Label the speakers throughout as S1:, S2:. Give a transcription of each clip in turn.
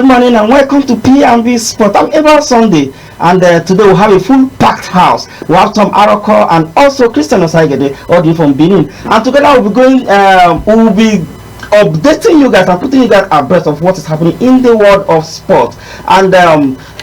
S1: Good morning and welcome to P&B Sport. I'm Eva Sunday, and today we have a full packed house. We have Tom Aroko and also Christian Osaigede, all the way from Benin. And together we'll be updating you guys and putting you guys abreast of what is happening in the world of sport. And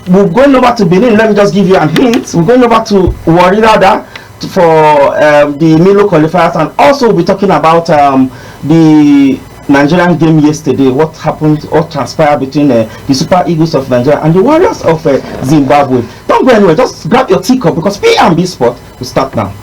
S1: we're going over to Benin. Let me just give you a hint. We're going over to Warirada for the Milo qualifiers, and also we'll be talking about the Nigerian game yesterday, what happened, what transpired between the Super Eagles of Nigeria and the Warriors of Zimbabwe. Don't go anywhere, just grab your teacup because P&B Sport will start now.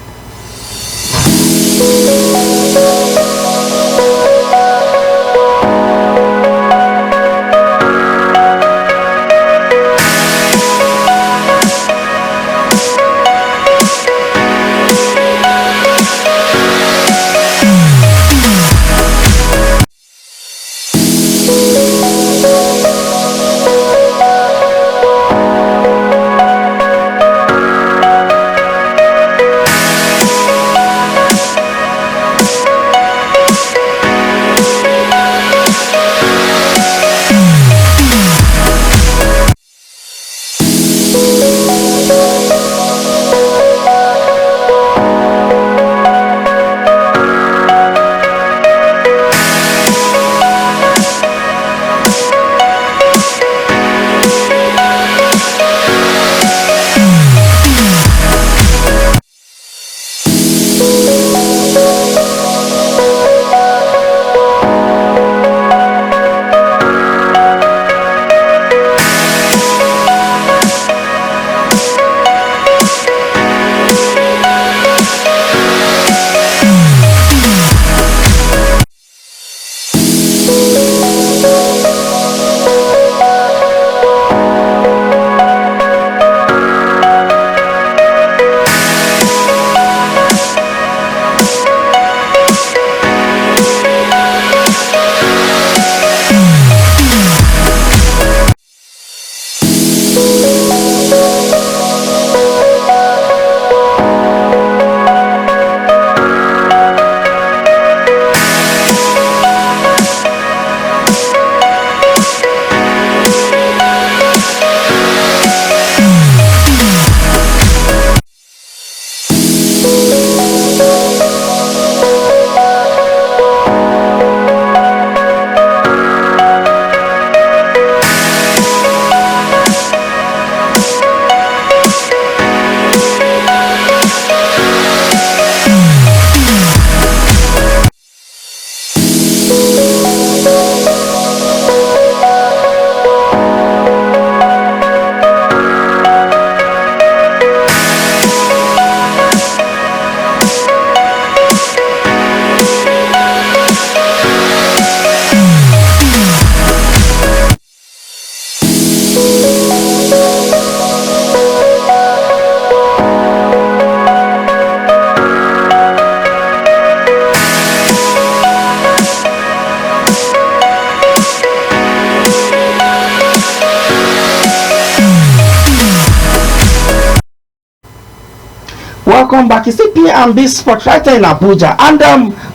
S1: Welcome back. It's P&B Sport right here in Abuja, and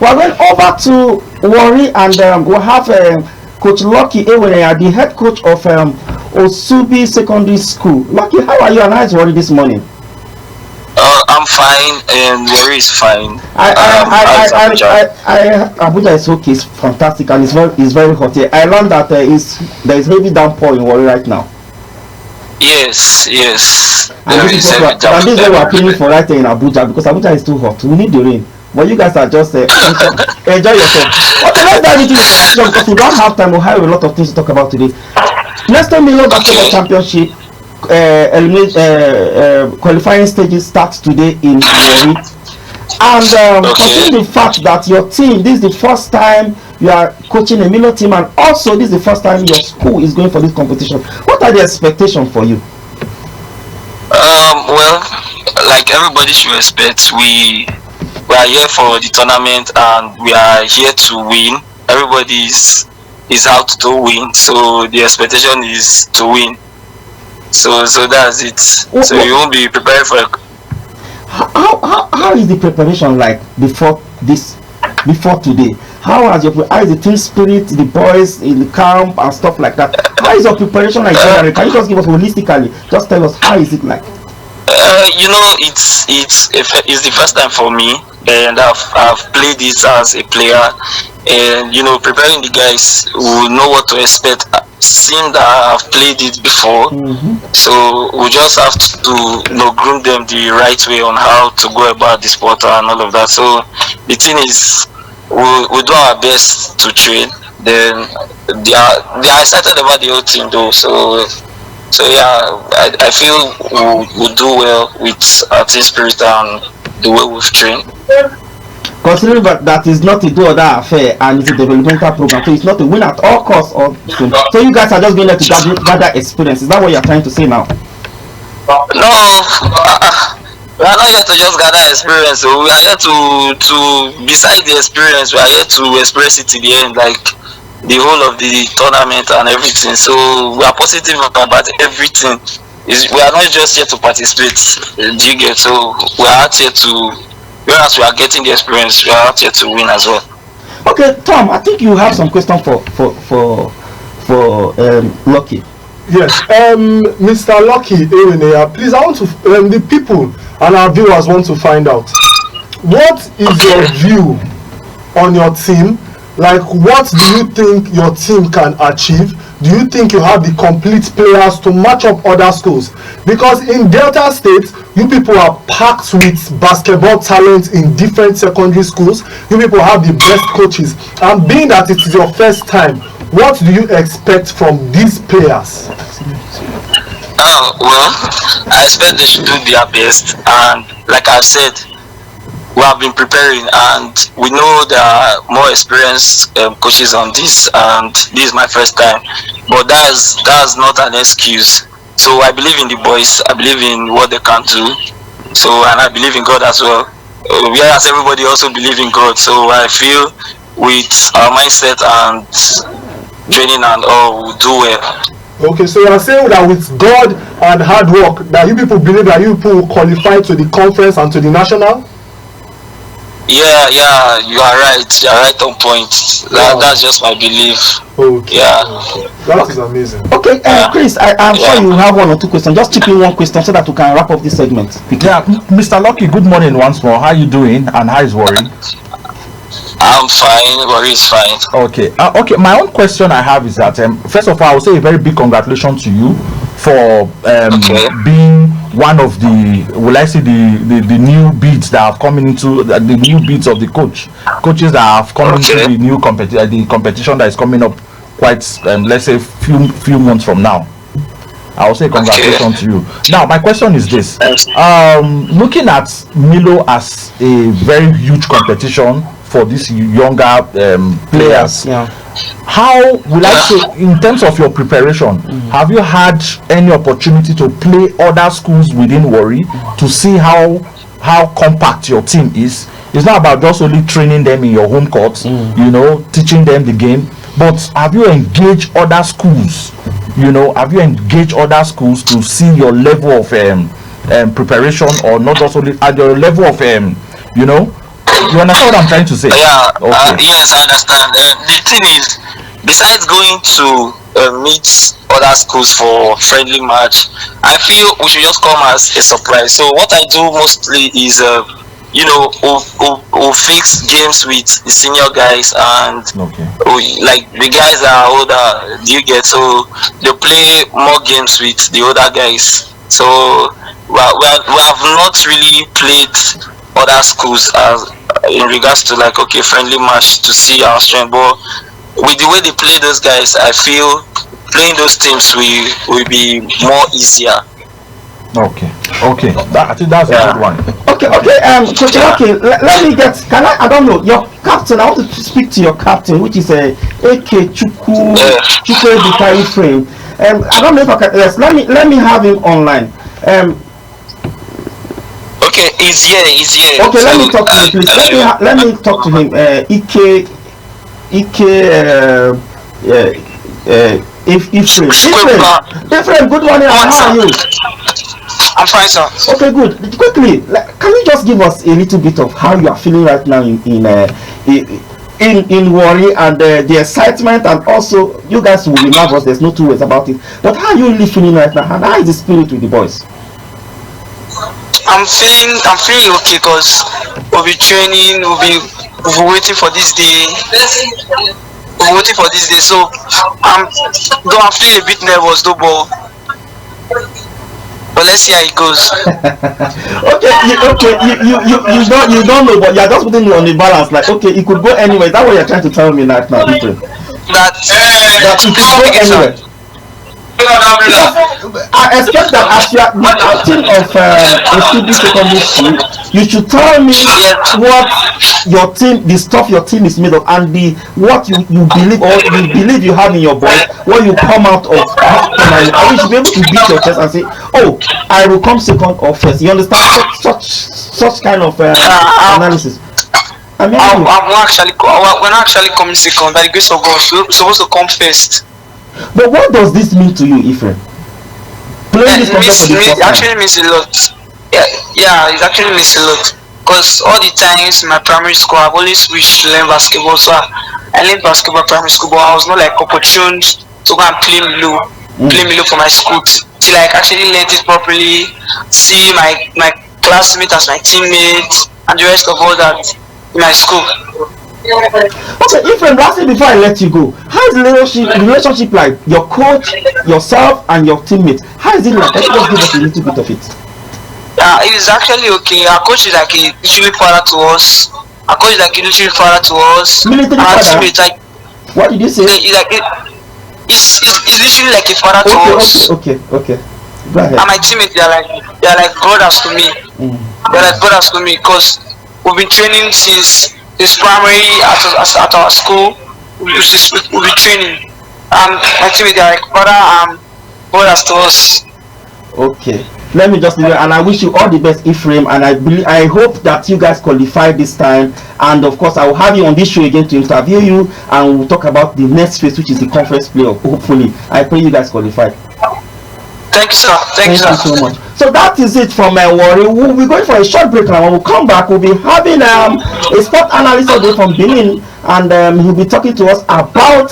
S1: we're going over to Warri, and we'll have Coach Lucky Ewenea, the head coach of Osubi Secondary School. Lucky, how are you and how is Warri this morning?
S2: I'm fine, and Warri is fine.
S1: Abuja is okay, it's fantastic, and it's very hot here. I learned that there is heavy downpour in Warri right now.
S2: Yes.
S1: And this is what we're appealing for right here in Abuja, because Abuja is too hot. We need the rain. But you guys are just enjoy yourself. Okay, let's dive into the conversation because we don't have time. We have a lot of things to talk about today. National Milo Basketball Championship qualifying stages starts today in Warri. And considering the fact that your team, this is the first time you are coaching a Milo team, and also this is the first time your school is going for this competition, what are the expectations for you?
S2: Well, like everybody should expect, we are here for the tournament and we are here to win. Everybody is out to win, so the expectation is to win. So that's it. So you won't be prepared for it.
S1: How is the preparation like before today? How is the team spirit, the boys in the camp and stuff like that? How is your preparation like generally? Can you just give us holistically? Just tell us how is it like?
S2: It's the first time for me, and I've played this as a player, and preparing the guys who know what to expect. Seeing that I've played it before, so we just have to groom them the right way on how to go about the sport and all of that. So the thing is, we do our best to train. Then they are excited about the whole team though. So yeah, I feel we'll do well with our team spirit and the way we've trained.
S1: Considering that is not a do or die affair and it's a developmental program, so it's not a win at all costs. So you guys are just going there to gather experience. Is that what you're trying to say now?
S2: No, we are not here to just gather experience. So we are here to besides the experience, we are here to express it in the end, like the whole of the tournament and everything. So we are positive about everything. We are not just here to participate. Do you get? So we are out here to. Whereas we are getting the experience, we are out here to win as well.
S1: Okay, Tom, I think you have some question for Lucky.
S3: Yes, Mr. Lucky, please, I want to the people and our viewers want to find out, what is your view on your team? Like, what do you think your team can achieve? Do you think you have the complete players to match up other schools? Because in Delta State, you people are packed with basketball talent in different secondary schools. You people have the best coaches. And being that it is your first time, what do you expect from these players?
S2: Well, I expect they should do their best. And like I've said, we have been preparing, and we know there are more experienced coaches on this, and this is my first time. But that's not an excuse. So I believe in the boys. I believe in what they can do. So, and I believe in God as well. Whereas everybody also believe in God. So I feel with our mindset and training and all, we'll do well.
S3: Okay, so you are saying that with God and hard work, that you people believe that you people will qualify to the conference and to the national?
S2: Yeah, you are right. You are right on point. That's just my belief.
S3: Okay.
S2: Yeah.
S3: That is amazing.
S1: Okay, Chris, I'm sure you have one or two questions. Just chip in one question so that we can wrap up this segment.
S4: Yeah, Mr. Lucky, good morning once more. How are you doing and how is Worry?
S2: I'm fine. Worry is fine.
S4: Okay. Okay. My own question I have is that first of all, I will say a very big congratulations to you for being one of the, will I say the new beats that have come into the new beats of the coaches that have come into the new competition that is coming up quite let's say few months from now. I will say congratulations to you. Now my question is this: looking at Milo as a very huge competition for these younger players, how will I say, in terms of your preparation, have you had any opportunity to play other schools within Warri to see how compact your team is? It's not about just only training them in your home court, teaching them the game, but have you engaged other schools? Have you engaged other schools to see your level of preparation, or not just only at your level of you understand what I'm trying to say?
S2: Yeah. Okay. Yes, I understand. The thing is, besides going to meet other schools for friendly match, I feel we should just come as a surprise. So what I do mostly is, we'll fix games with the senior guys and like the guys that are older. Do you get? So they play more games with the older guys. So we have not really played other schools as in regards to like friendly match to see our strength, but with the way they play those guys, I feel playing those teams will be more easier.
S4: Okay. I think that's a good one.
S1: Okay. Coach Lucky, let me get. I don't know your captain. I want to speak to your captain, which is a AK Chukwu Bikari frame. I don't know if I can. Yes, let me have him online.
S2: Okay, he's here.
S1: Okay, so, let me talk to him, please. Let me talk to him. Ephraim, good morning. How are you?
S5: I'm fine, sir.
S1: Okay, good. Quickly, can you just give us a little bit of how you are feeling right now in worry and the excitement, and also you guys will be nervous. There's no two ways about it. But how are you really feeling right now? How is the spirit with the boys?
S5: I'm feeling okay because we'll be training, we'll be waiting for this day. We're waiting for this day, so I'm feeling a bit nervous though, but let's see how it goes.
S1: You don't know, but you're just putting it on the balance. Like, okay, it could go anywhere. Is that what you're trying to tell me right now, Ibrahim?
S5: That
S1: That it could go anywhere. I expect that as you are the captain of a student secondary school, you should tell me what your team, the stuff your team is made of, and the what you believe, or you believe you have in your boys, what you come out of. You should be able to beat your chest and say, "Oh, I will come second or first." You understand such kind of analysis. I mean,
S5: we're not actually coming second. By the grace of God, we're supposed to come first.
S1: But what does this mean to you, Ephraim? Playing this contest for the first time.
S5: Actually means a lot. Yeah, it actually means a lot. Because all the times in my primary school, I've always wished to learn basketball. So I learned basketball primary school, but I was not like opportune to go and play Milo for my school till I actually learned it properly. See my classmates as my teammates and the rest of all that in my school.
S1: Okay, Ephraim, lastly, before I let you go, how is the relationship like? Your coach, yourself, and your teammates. How is it like? Let's just give us a little bit of it.
S5: Yeah, it is actually okay. Our coach is like a literally father to us. Our coach is like a literally father to us.
S1: Military
S5: our
S1: father?
S5: teammates, like,
S1: What did you say?
S5: It's literally like a father to us.
S1: Okay. Go ahead.
S5: And my teammates, they're like brothers to me. They're like brothers to me because we've been training since primary at our school. We'll be training. My teammates, they're like brothers to us.
S1: Okay. Let me just leave it, and I wish you all the best, Ephraim, and I hope that you guys qualify this time, and of course I will have you on this show again to interview you, and we'll talk about the next phase, which is the conference playoff. Hopefully, I pray you guys qualify.
S5: Thank you, sir. Thank you
S1: so much. So that is it from my worry. We'll be going for a short break now. When we come back, we'll be having a sport analyst today from Benin, and he'll be talking to us about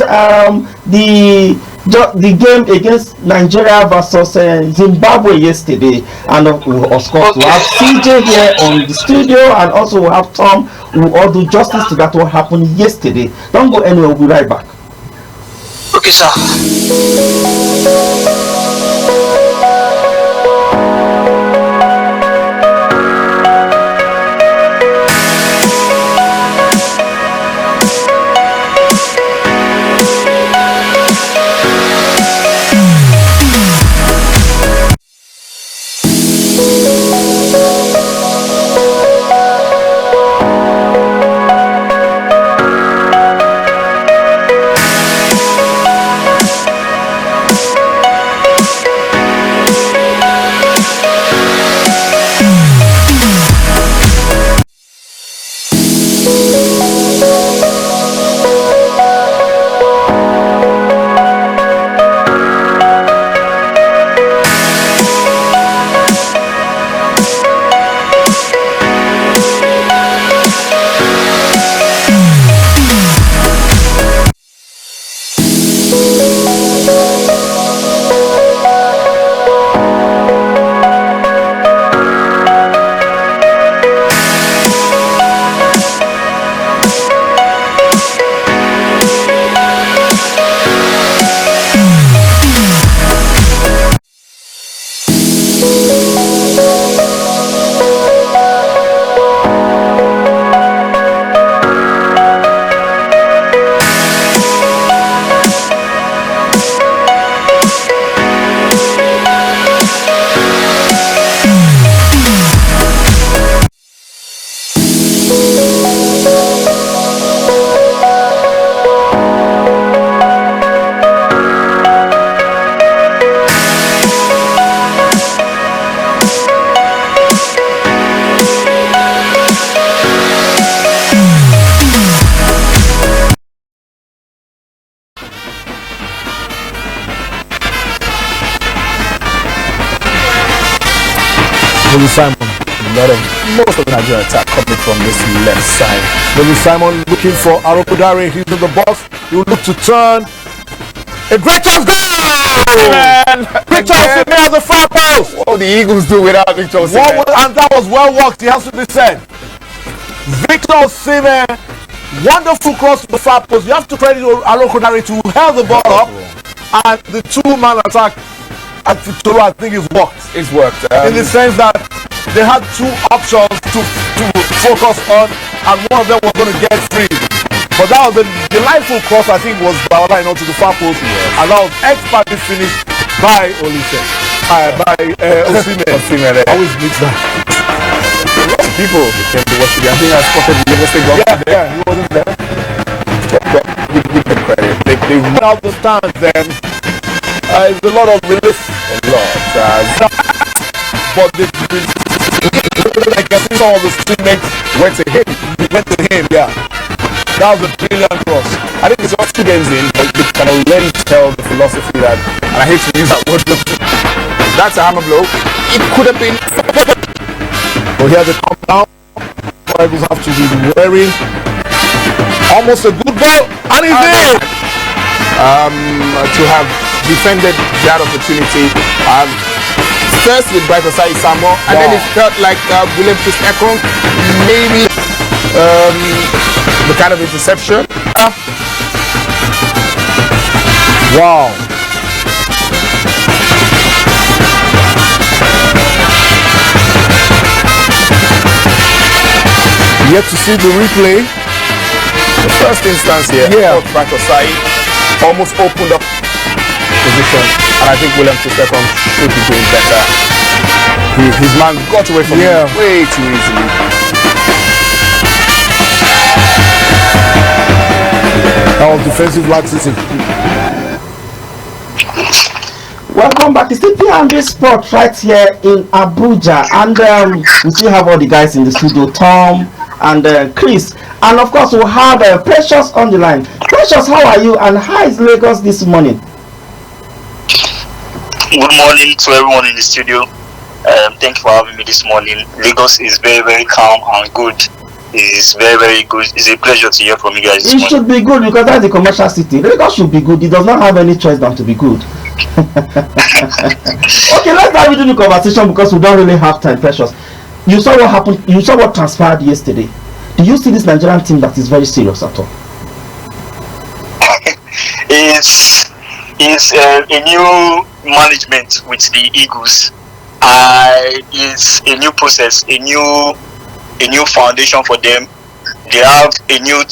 S1: the game against Nigeria versus Zimbabwe yesterday. And of course, we have CJ here on the studio, and also we have Tom, who will all do justice to that what happened yesterday. Don't go anywhere. We'll be right back.
S5: Okay, sir.
S6: Simon. most of the Nigerian attack coming from this left side. Maybe Simon looking for Arokodare. He's in the box. He will look to turn. A great chance goal! Man. Victor Osimhen has the far post.
S7: What will the Eagles do without Victor Osimhen?
S6: And that was well worked, it has to be said. Victor Osimhen, wonderful cross to the far post. You have to credit Arokodare to held the ball up. And the two-man attack at Toro, I think, is worked.
S7: It's worked.
S6: In the sense that they had two options to focus on, and one of them was going to get free. But that was a delightful cross, I think, was Bawala to the far post. And that was expertly finished by Olise. By Osimhen. Always mix that.
S7: People came to West Indies. I think I spotted the University government there.
S6: Yeah, he wasn't there.
S7: But give them credit. They
S6: Run out the stand then. It's a lot of relief.
S7: a lot.
S6: But I can see some of the teammates went to him. Yeah. That was a brilliant cross.
S7: I think it's just 2 games in, but you can already tell the philosophy that, and I hate to use that word, that's a hammer blow. It could have been.
S6: But here's a come down. Eagles have to be wary. Almost a good goal, and he's in.
S7: To have defended that opportunity. First with Bright Osai Samo, and then it felt like William Chris Ekong, maybe the kind of interception.
S6: Wow. Yet to see the replay.
S7: The first instance here, Bright Osai almost opened up position, and I think William Chris Ekong should be doing better. His man got away from him way too easily.
S6: That was defensive laxity.
S1: Welcome back. It's the P&B Sport right here in Abuja, and we still have all the guys in the studio, Tom and Chris, and of course we'll have Precious on the line. Precious, how are you, and how is Lagos this morning?
S8: Good morning to everyone in the studio. Thank you for having me this morning. Lagos is very, very calm and good. It's very, very good. It's a pleasure to hear from you guys this morning.
S1: It should be good because that's the commercial city. Lagos should be good. It does not have any choice than to be good. Okay, let's dive into the conversation because we don't really have time, Precious. You saw what happened. You saw what transpired yesterday. Do you see this Nigerian team that is very serious at all?
S8: It's a new management with the Eagles. It's a new process, a new foundation for them. They have new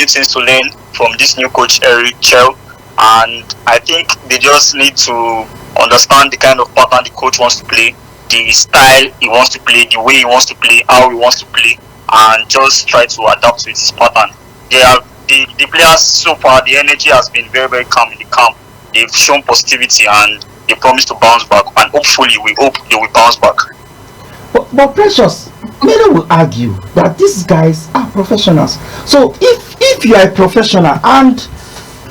S8: things to learn from this new coach Eric Chell, and I think they just need to understand the kind of pattern the coach wants to play, the style he wants to play, the way he wants to play, how he wants to play, and just try to adapt to his pattern. The players so far, the energy has been very, very calm in the camp. They've shown positivity and they promise to bounce back, and hopefully we hope they will bounce back.
S1: But Precious, many will argue that these guys are professionals. So if you are a professional and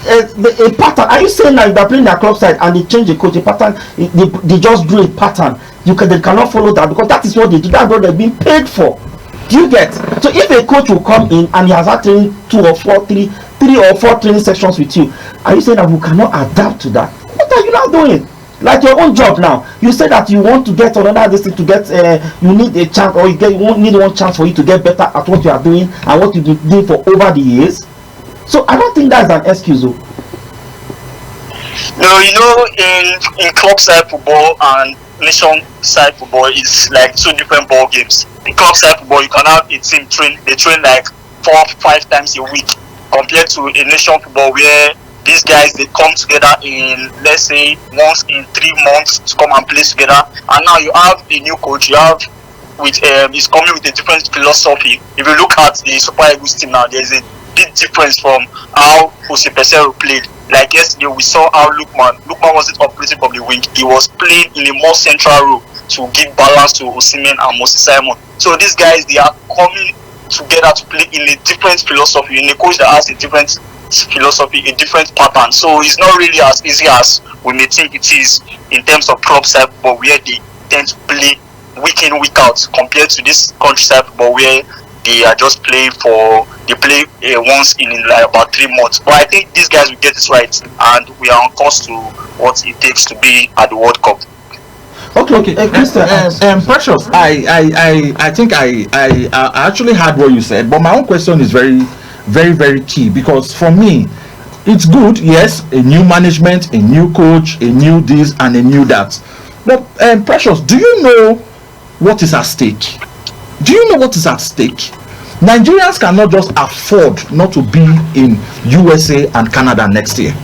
S1: a pattern, are you saying that they're playing their club side and they change the coach, a pattern, they just do a pattern, they cannot follow that because that is what they do, that's what they're being paid for. Do you get? So if a coach will come in and he has had training 3 or 4 training sessions with you, are you saying that we cannot adapt to that? What are you now doing? Like your own job now, you say that you want to get another distance to get, you need a chance, or you need one chance for you to get better at what you are doing and what you've been doing for over the years. So I don't think that's an excuse. Though.
S8: No, in club side football and nation side football, it's like 2 different ball games. In club side football, you can have a team they train like 4 or 5 times a week, compared to a nation football where these guys, they come together in, let's say, once in 3 months to come and play together. And now you have a new coach. You have he's coming with a different philosophy. If you look at the Super Eagles team now, there's a big difference from how Jose Pesero played. Like yesterday, we saw how Lukman wasn't operating from the wing. He was playing in a more central role to give balance to Osimhen and Moses Simon. So these guys, they are coming together to play in a different philosophy, in a coach that has a different philosophy, a different pattern. So it's not really as easy as we may think it is in terms of club side football, where they tend to play week in, week out, compared to this countryside football where they are just playing they play once in like about 3 months. But I think these guys will get this right, and we are on course to what it takes to be at the World Cup.
S1: Okay. Christian,
S4: Precious, I think I actually heard what you said, but my own question is very, very, very key, because for me, it's good, yes, a new management, a new coach, a new this and a new that. But Precious, do you know what is at stake? Do you know what is at stake? Nigerians cannot just afford not to be in USA and Canada next year.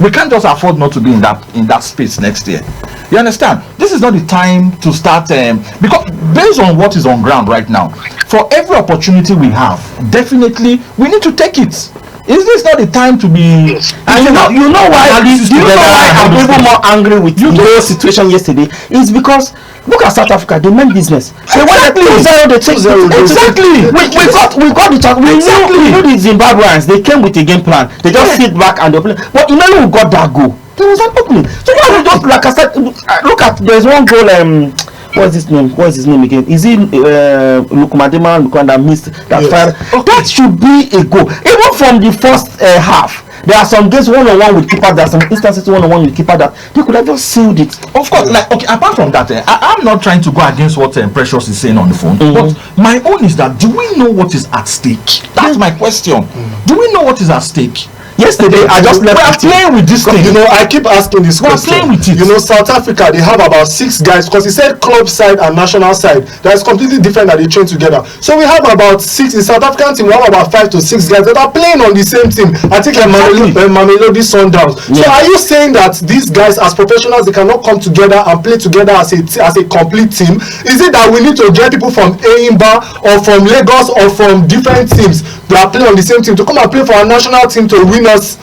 S4: We can't just afford not to be in that space next year. You understand? This is not the time to start because based on what is on ground right now, for every opportunity we have, definitely we need to take it. Is this not the time to be?
S1: And you know why I'm even more angry with the whole situation yesterday is because look at South Africa, they meant business. They wanted to 0, they take 0.
S4: Exactly.
S1: We got the chance. We knew the Zimbabweans. They came with a game plan. They just sit back and they play. But you know who got that goal? There was an opening. So why we just, like I said, look at, there's one goal. What's his name again? Is it Lukumadema Lukanda missed that fire? That should be a goal. Even from the first half. There are some games 1-on-1 with keeper. There are some instances 1-on-1 with keeper that they could have just sealed it.
S4: Of course, like okay. Apart from that, I'm not trying to go against what Precious is saying on the phone. But my own is that, do we know what is at stake? That's my question. Do we know what is at stake?
S1: Yesterday, I just left.
S4: We are playing with this thing.
S3: You know, I keep asking this question.
S4: Playing with it.
S3: You know, South Africa, they have about 6 guys, because he said club side and national side. That is completely different that they train together. So we have about 6 in South African team. We have about 5 to 6 guys that are playing on the same team. I think Mamelodi Sundowns. So are you saying that these guys, as professionals, they cannot come together and play together as a complete team? Is it that we need to get people from Eimba or from Lagos or from different teams that are playing on the same team to come and play for our national team to win us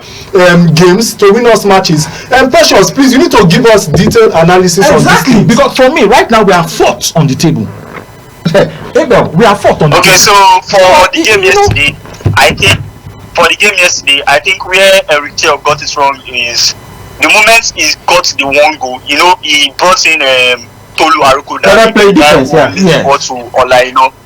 S3: games, to win us matches? And Precious, please, you need to give us detailed analysis on this.
S4: Exactly, because for me right now we are 4th on the table. Abel, we are 4th on the table.
S8: Okay, so for the game yesterday, I think where Eric Taylor got it wrong is the moment he got the one goal, you know, he brought in Tolu Aruko that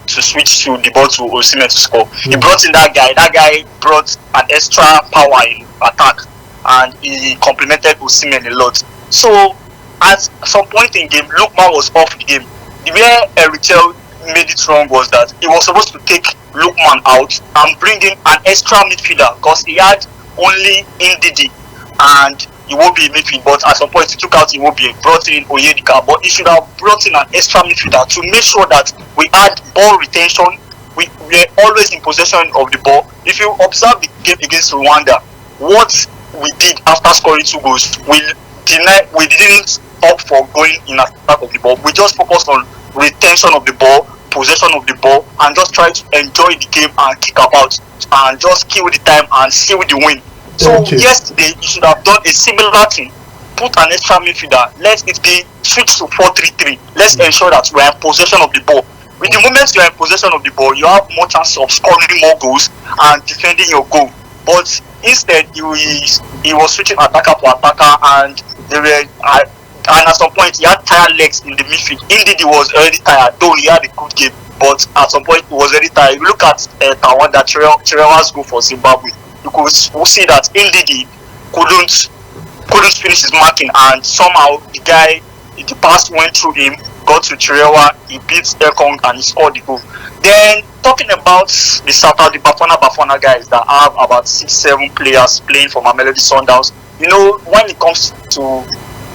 S8: to switch to the ball to Osimhen to score. He brought in that guy. That guy brought an extra power in attack, and he complimented Osimhen a lot. So at some point in game, Lookman was off the game. The way Erichel made it wrong was that he was supposed to take Lookman out and bring in an extra midfielder, because he had only Ndidi and Iwobi midfield, but at some point he took out Iwobi, brought in Oyedika, but he should have brought in an extra midfielder to make sure that we had ball retention. We were always in possession of the ball. If you observe the game against Rwanda, what we did after scoring 2 goals, we didn't opt for going in attack of the ball. We just focused on retention of the ball, possession of the ball, and just try to enjoy the game and kick about and just kill the time and seal the win. So yesterday you should have done a similar thing. Put an extra midfielder. Let it be switch to 4-3-3. Let's ensure that we are in possession of the ball. With the moment you are in possession of the ball, you have more chances of scoring more goals and defending your goal. But instead, he was switching attacker to attacker, and at some point he had tired legs in the midfield. Indeed, he was already tired, though he had a good game. But at some point, he was already tired. If you look at Tawanda Chirewa's goal for Zimbabwe, you could see that Ndidi couldn't finish his marking, and somehow the pass went through him, got to Chirewa, he beat Ekong and he scored the goal. Then talking about the Bafana guys that have about 6-7 players playing for Mamelodi Sundowns, you know, when it comes to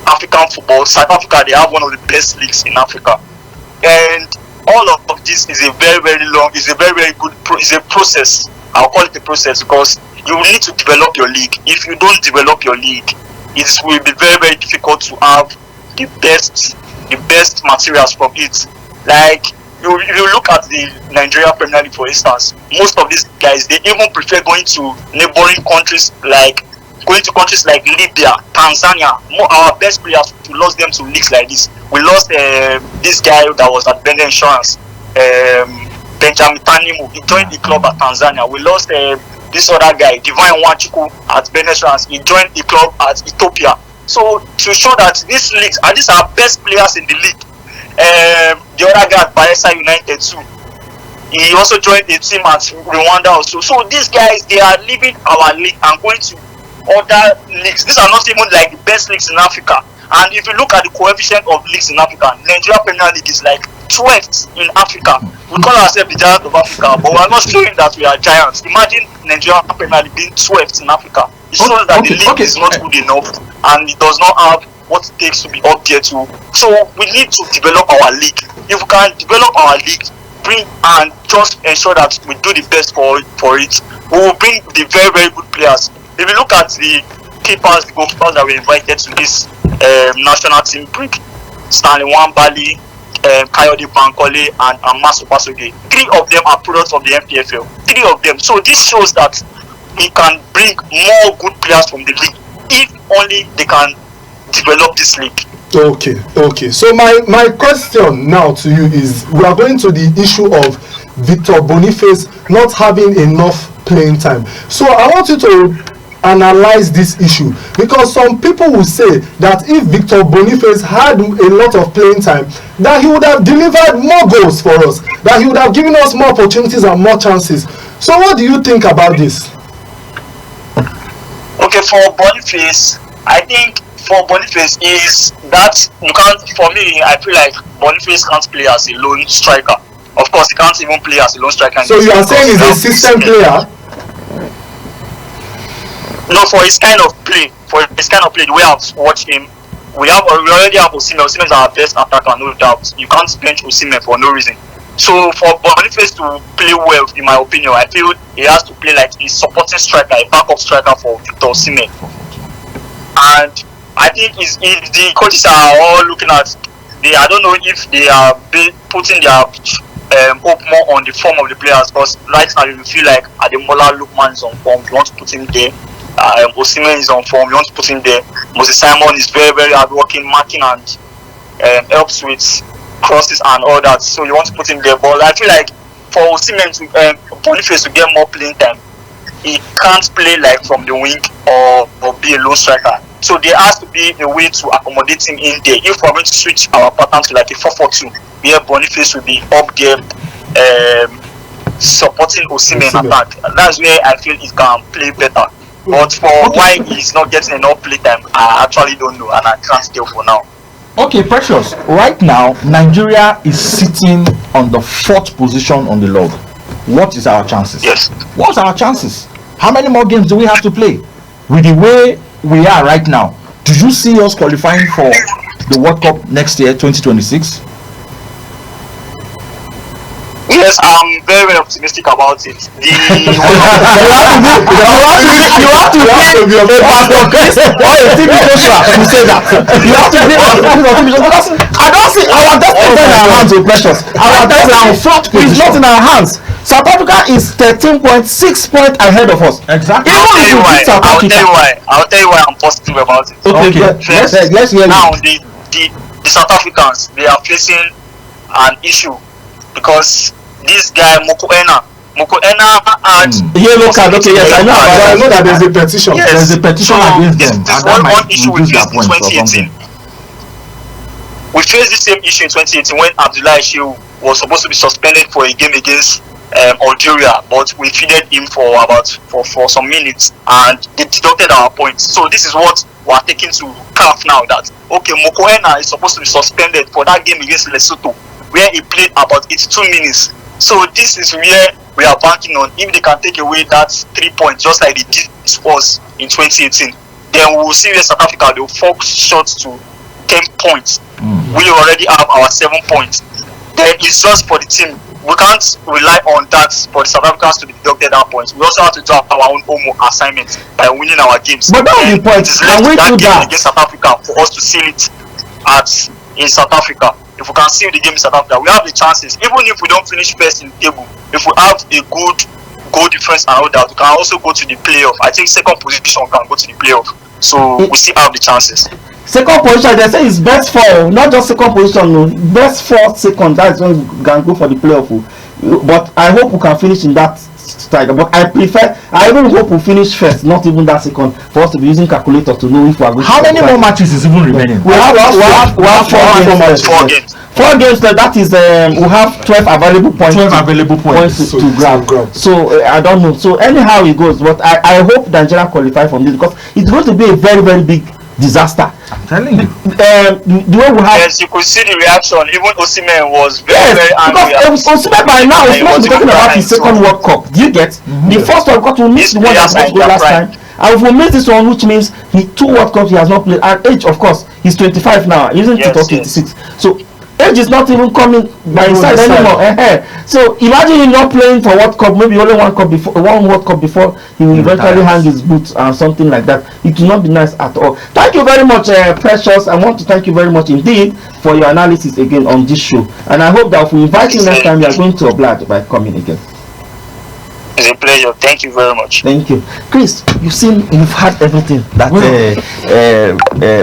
S8: African football, South Africa, they have one of the best leagues in Africa, and all of this is a very, very long, is a very, very good is a process. I'll call it a process, because you will need to develop your league. If you don't develop your league, it will be very, very difficult to have the best materials from it. Like you look at the Nigeria Premier League, for instance, most of these guys, they even prefer going to neighboring countries, like Libya, Tanzania. Our best players, we lost them to leagues like this. We lost this guy that was at Bender Insurance, Benjamin Tanimu. He joined the club at Tanzania. We lost this other guy, Divine Wanchuku, at Bender Insurance. He joined the club at Ethiopia. So to show that these leagues, and these are best players in the league, the other guy at Bayelsa United too. He also joined a team at Rwanda also. So these guys, they are leaving our league and going to other leagues. These are not even like the best leagues in Africa. And if you look at the coefficient of leagues in Africa, Nigeria Premier League is like 12th in Africa. We call ourselves the giants of Africa, but we are not showing that we are giants. Imagine Nigeria Premier League being 12th in Africa. It shows that the league is not good enough and it does not have what it takes to be up there too. So we need to develop our league. If we can develop our league, bring and just ensure that we do the best for it, we will bring the very, very good players. If you look at the keepers, the goalkeepers that were invited to this national team break, Stanley Wambali, Kayode Bankole, and Amaso Pasoge, 3 of them are products of the MPFL. 3 of them. So this shows that we can bring more good players from the league if only they can develop this league.
S3: Okay. So my question now to you is, we are going to the issue of Victor Boniface not having enough playing time. So I want you to analyze this issue, because some people will say that if Victor Boniface had a lot of playing time, that he would have delivered more goals for us, that he would have given us more opportunities and more chances. So what do you think about this?
S8: Okay, for Boniface, I think for Boniface is that you can't, for me, I feel like Boniface can't play as a lone striker. Of course, he can't even play as a lone striker.
S3: So you are saying he's a system player?
S8: No, for his kind of play, the way I've watched him, we already have Osimhen. Osimhen is our best attacker, no doubt. You can't bench Osimhen for no reason. So for Boniface to play well, in my opinion, I feel he has to play like a supporting striker, a backup striker for Victor Osimhen. And I think if the coaches are all looking at, I don't know if they are putting their hope more on the form of the players, because right now you feel like Ademola Lookman is on form, you want to put him there. Osimhen is on form, you want to put him there. Moses Simon is very, very hardworking, marking and helps with crosses and all that, so you want to put him there. But I feel like for Osimhen to Boniface to get more playing time, he can't play like from the wing or be a lone striker. So there has to be a way to accommodate him in there. If we're going to switch our pattern to like a 4-4-2, where Boniface will be up there supporting Osimhen attack, that's where I feel he can play better. But for why he's not getting enough play time, I actually don't know, and I can't tell for now.
S4: Okay, Precious. Right now, Nigeria is sitting on the 4th position on the log. What is our chances?
S8: Yes.
S4: What's our chances? How many more games do we have to play? With the way we are right now, do you see us qualifying for the World Cup next year, 2026?
S8: Yes, I'm very, very optimistic about it.
S4: You have to be a Pastor Chris or a TV Joshua to say that. You have to be because I don't see our destiny in our hands, with Precious. Our destiny is not in our hands. South Africa is 13.6 points ahead of us. Exactly.
S8: I'll tell you why I'm positive about it.
S4: Okay. Let's hear
S8: now. The South Africans, they are facing an issue because this guy Mokoena had
S3: yellow card. Okay, yes, I know that there's a petition.
S8: Yes.
S4: There's a petition against them.
S8: There's one issue we faced in 2018. We faced the same issue in 2018 when Abdullahi Shehu was supposed to be suspended for a game against Algeria, but we feeded him for some minutes and they deducted our points. So this is what we are taking to CAF now, that okay, Mokoena is supposed to be suspended for that game against Lesotho where he played about 82 minutes. So this is where we are banking on. If they can take away that 3 points just like they did to us in 2018, then we will see where South Africa will fall short to 10 points. We already have our 7 points. Then it's just for the team. We can't rely on that for the South Africans to be deducted our points. We also have to do our own home assignment by winning our games.
S1: But that would be point. Can we do that
S8: against South Africa for us to seal it in South Africa? If we can seal the game in South Africa, we have the chances. Even if we don't finish first in the table, if we have a good goal difference and all that, we can also go to the playoff. I think second position can go to the playoff. So we still have the chances.
S1: Second position, they say it's best 4, not just second position, no. Best 4 second, that's when we can go for the playoff. But I hope we can finish in that striker. But I prefer I even hope we finish first, not even that second, for us to be using calculator to know if we are going.
S4: How many more matches is even remaining?
S1: We have 4 games. 4 games. That is we have 12 available points.
S4: 12 available points
S1: to grab. So I don't know. So anyhow it goes, but I hope Nigeria qualify from this, because it's going to be a very, very big disaster.
S4: I'm telling you.
S1: The way we have.
S8: Yes, you could see the reaction. Even Osimhen was very, very angry.
S1: Because Osimhen by now is not talking about his second World Cup. Do you get? The first World Cup, we missed the one that was going last time. And if we miss this one, which means 2 World Cups he has not played. And age, of course, he's 25 now. He isn't 26. So age is not even coming by his side anymore. So imagine him not playing for World Cup, maybe only one World Cup before he will eventually hang his boots and something like that. It will not be nice at all. Thank you very much, Precious. I want to thank you very much indeed for your analysis again on this show. And I hope that if we invite you next time, you are going to oblige by coming again.
S8: It's a pleasure. Thank you very much.
S1: Thank you. Chris, you've heard everything that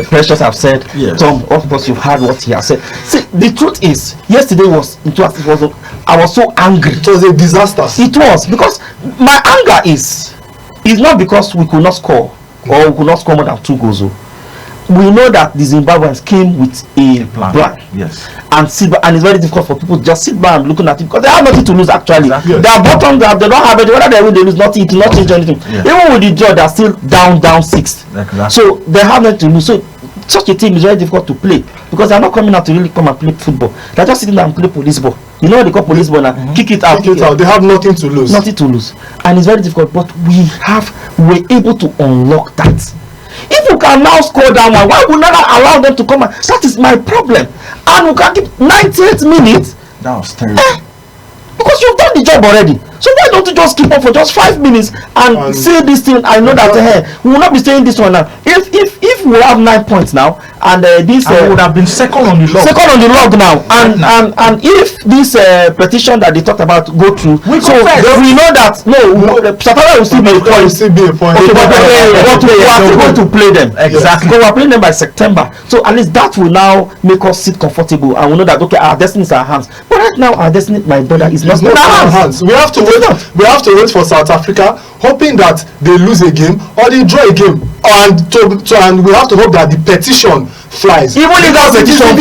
S1: Precious have said.
S4: Yes.
S1: Tom, of course, you've heard what he has said. See, the truth is, yesterday I was so angry.
S3: It was a disaster.
S1: It was, because my anger is not because we could not score, or we could not score more than 2 goals. We know that the Zimbabweans came with a plan.
S4: Yes.
S1: And it's very difficult for people to just sit back and looking at it, because they have nothing to lose actually.
S4: Exactly.
S1: They are bottom, they don't have it. Whether they win, they lose nothing. It will not change anything.
S4: Yeah.
S1: Even with the draw, they are still down 6.
S4: Exactly.
S1: So they have nothing to lose. So such a team is very difficult to play, because they are not coming out to really come and play football. They are just sitting there and play police ball. You know what they call police ball now? Kick it out.
S3: They have nothing to lose.
S1: Nothing to lose. And it's very difficult, but we're able to unlock that. If we can now score that one, why would not allow them to come? That is my problem. And we can keep 98 minutes.
S4: That was terrible.
S1: Because you've done the job already. So why don't you just keep up for just 5 minutes and say this thing? I know that we will not be saying this one now. If we have 9 points now, and this
S4: would have been second on the log.
S1: Second on the log now, and if this petition that they talked about go through, we know that Satara will still be a point. Okay, but we are still going to play them.
S4: Exactly.
S1: Because we are playing them by September. So at least that will now make us sit comfortable, and we know that our destiny is our hands. But right now, our destiny, my brother, is not in our hands.
S3: We have to wait for South Africa, hoping that they lose a game or they draw a game, and we have to hope that the petition flies.
S1: Even if that petition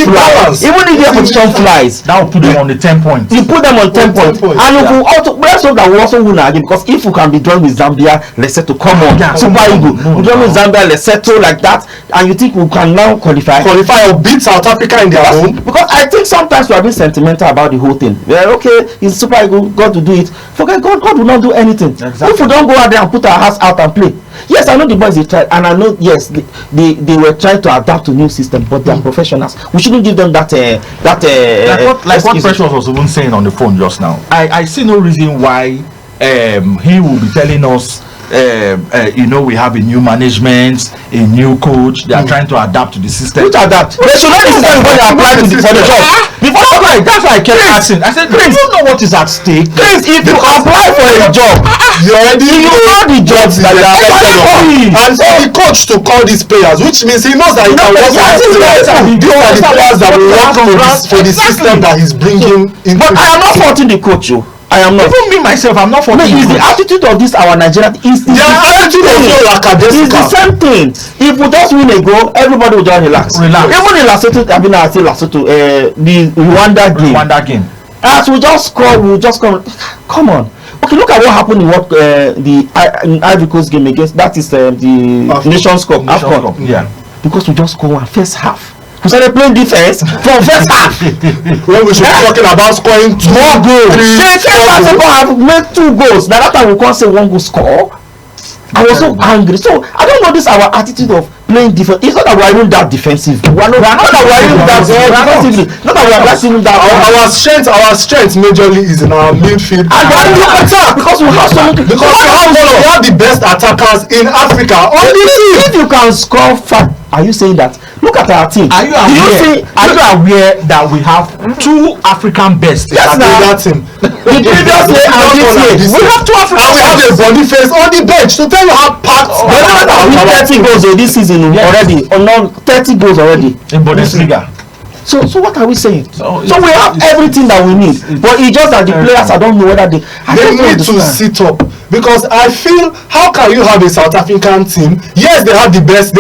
S1: flies,
S4: that will put them on the 10 points.
S1: You put them on 10 points. And let's hope that we also win again, because if we can be drawn with Zambia, Lesotho, come on, Super Eagles, we draw with Zambia, Lesotho like that, and you think we can now qualify
S3: or beat South Africa in their home?
S1: Because I think sometimes we are being sentimental about the whole thing. We're okay, it's Super Eagles, God will do it. Forget God will not do anything. Exactly. If we don't go out there and put our hearts out and play. Yes, I know the boys they tried, and I know they were trying to adapt to new system, but they are professionals. We shouldn't give them that
S4: like what Precious was even saying on the phone just now. I see no reason why he will be telling us we have a new management, a new coach. They are trying to adapt to the system.
S1: Which adapt? They should not be saying when they apply for the job. That's why I kept asking. I said, Chris, you know what is at stake? Chris, if you apply for a job, you know the jobs that are affected.
S3: And for the coach to call these players, which means he knows that he can work with these are the players that will work for the system that he's bringing in.
S1: But I am not faulting the coach, I am not.
S4: Even me myself, I'm not for
S1: the attitude of this our Nigerian is the same thing. If we just win a goal, everybody will just relax. Even in Lesotho, the Rwanda game. As we just score, we'll just come on. Okay, look at what happened in the Ivory Coast game against, that is the Nations Cup.
S4: Yeah.
S1: Because we just score one first half. We started playing defense from first half.
S3: When we should be talking about scoring 2 goals.
S1: People have made 2 goals. Now that time we can't say 1 goal score. I was so angry. So I don't know this our attitude of playing defense. It's not that we are even that defensive. We are not that we are even that defensively. Not that we are not even that.
S3: Our strength majorly is in our midfield.
S1: And why do you attack? Because we have so many.
S3: Because we have the best attackers in Africa.
S1: If you can score 5. Are you saying that? Look at our team.
S4: Are you aware that we have 2 African best?
S1: Yes,
S3: that team.
S1: The previous year and this year, we have 2 African.
S3: And we have a Boniface on the bench to tell you how packed.
S1: We have 30 goals this season already. Or not 30 goals already
S4: in Bundesliga.
S1: So what are we saying? So we have everything that we need, but it's just that the players, I don't know whether they
S3: need to sit up. because I feel, how can you have a South African team? Yes, they have the best,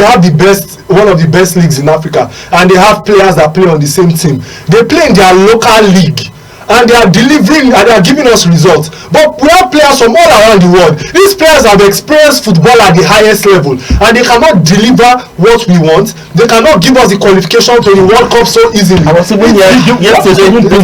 S3: one of the best leagues in Africa, and they have players that play on the same team. They play in their local league, and they are delivering and they are giving us results. But we have players from all around the world. These players have experienced football at the highest level, and they cannot deliver what we want. They cannot give us the qualification to the World Cup so easily.
S1: I was even yesterday.
S4: What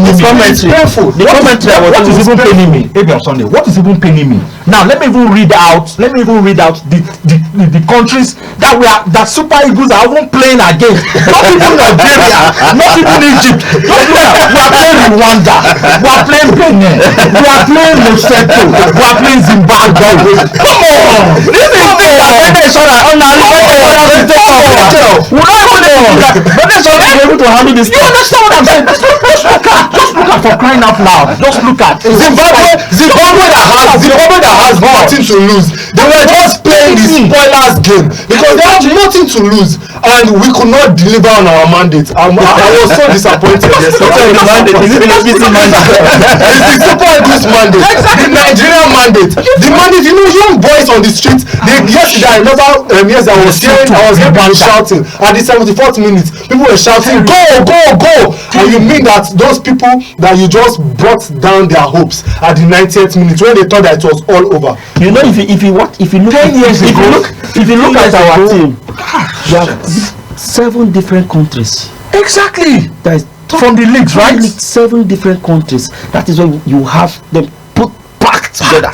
S4: is even paining me? Maybe on Sunday. What is even paining me? Now let me even read out the countries that Super Eagles are even playing against. Not even Nigeria, not even Egypt. We are playing Rwanda. We are playing Benin. We are playing Lesotho. We are playing Zimbabwe. Come on! This is things that Venezuela are able to handle this. You understand what I'm saying? Just look at for crying out loud. Just look at
S3: Zimbabwe that has nothing to lose. They were just playing the spoilers game because they have nothing to lose, and we could not deliver on our mandate. I was so disappointed yesterday. It's the Super Eagles mandate, the Nigerian mandate, the mandate. You know, young boys on the street. Yesterday, I remember. Yes, I was hearing people shouting at the 74th minute. People were shouting, "Go, go, go!" And you mean that those people that you just brought down their hopes at the 90th minute when they thought that it was all over.
S1: You know, if you look at our team, we have 7 different countries.
S4: Exactly.
S1: That is
S4: from the leagues, right?
S1: 7 different countries. That is why you have them packed together.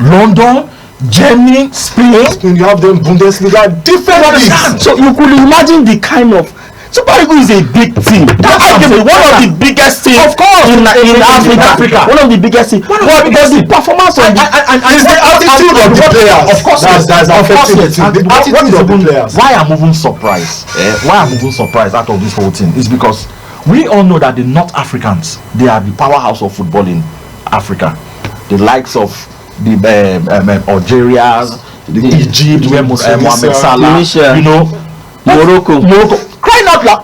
S4: London, Germany, Spain.
S3: You have them Bundesliga, different leagues.
S1: So you could imagine the kind of Super Eagles is a big team. That's arguably one of the biggest teams, of course, in Africa. One of the biggest teams. Well, because the performance of the
S3: attitude of the players. Of course, that's affecting the team. The attitude of the players.
S4: Why I'm even surprised? Why I'm even surprised out of this whole thing is because we all know that the North Africans, they are the powerhouse of football in Africa. The likes of the Algeria, the Egypt, where Mohamed Salah,
S1: Tunisia,
S4: you know, Morocco. Crying out loud,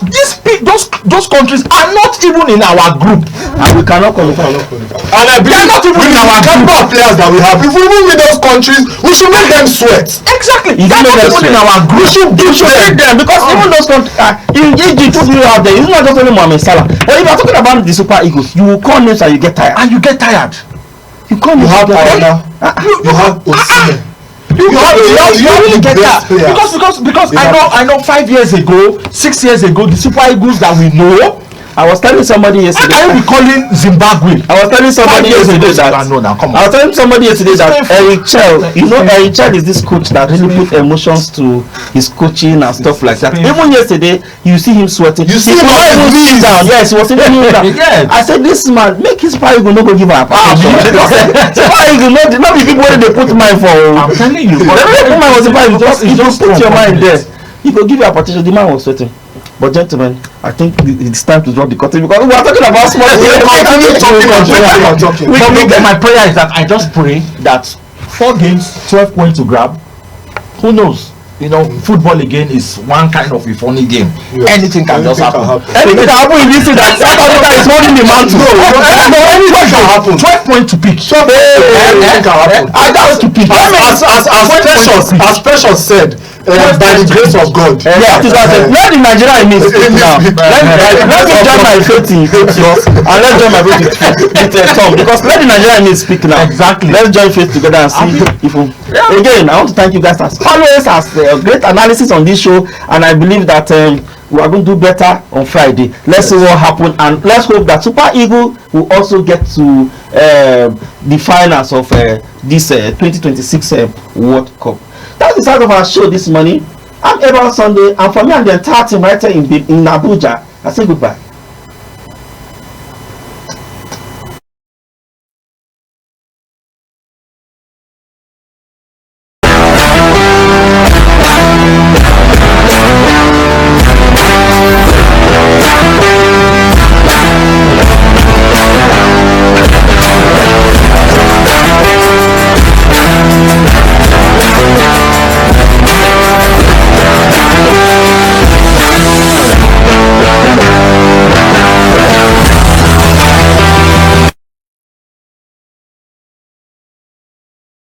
S4: those countries are not even in our group,
S1: and we cannot qualify.
S3: And I believe not even in our number of players that we have. If we move with those countries, we should make them sweat.
S4: Exactly. They're not even in our group.
S1: We should make them, because even those countries in Egypt, what you have there, it's not just only Mohamed Salah. But if you are talking about the Super Eagles, you will call names and you get tired.
S4: You
S3: have Ayana. You have Osimhen.
S4: You really get that because I know 5 years ago, 6 years ago, the Super Eagles that we know.
S1: I was telling somebody yesterday.
S4: I will be calling Zimbabwe.
S1: I was telling somebody yesterday that Eric Chell, you know, Eric Chell is this coach that really put emotions to his coaching and stuff like that. Even yesterday, you see him sweating.
S3: You see him
S1: even down. Yes, he was even down. I said, this man, make his Super Eagles not go give her a application. Super Eagles not the people where they put mine for.
S4: I'm telling you.
S1: Just put your mind there. He go give you a partition. The man was sweating. But gentlemen, I think it's time to drop the curtain because we are talking about small.
S4: My prayer is that I just pray that 4 games, 12 points to grab. Who knows? You know, football again is one kind of a funny game. Yes. Anything can just happen.
S1: Anything can happen in this thing that South Africa is holding the mantle.
S3: Anything can happen.
S4: 12 points to pick.
S3: Anything can happen.
S4: I got to pick.
S3: As Precious said, by the grace of God.
S1: Let the Nigerian in me speak now. Let me join my faith in yours and let's join my faith with Tom, because let the Nigerian in me speak now.
S4: Exactly.
S1: Let's join faith together and see if we. Again, I want to thank you guys as always as great analysis on this show, and I believe that we are going to do better on Friday. Let's see what happens, and let's hope that Super Eagle will also get to the finals of this 2026 World Cup. That's the start of our show this morning. I'm Ebon Sunday, and for me and the entire team right here in Abuja, I say goodbye.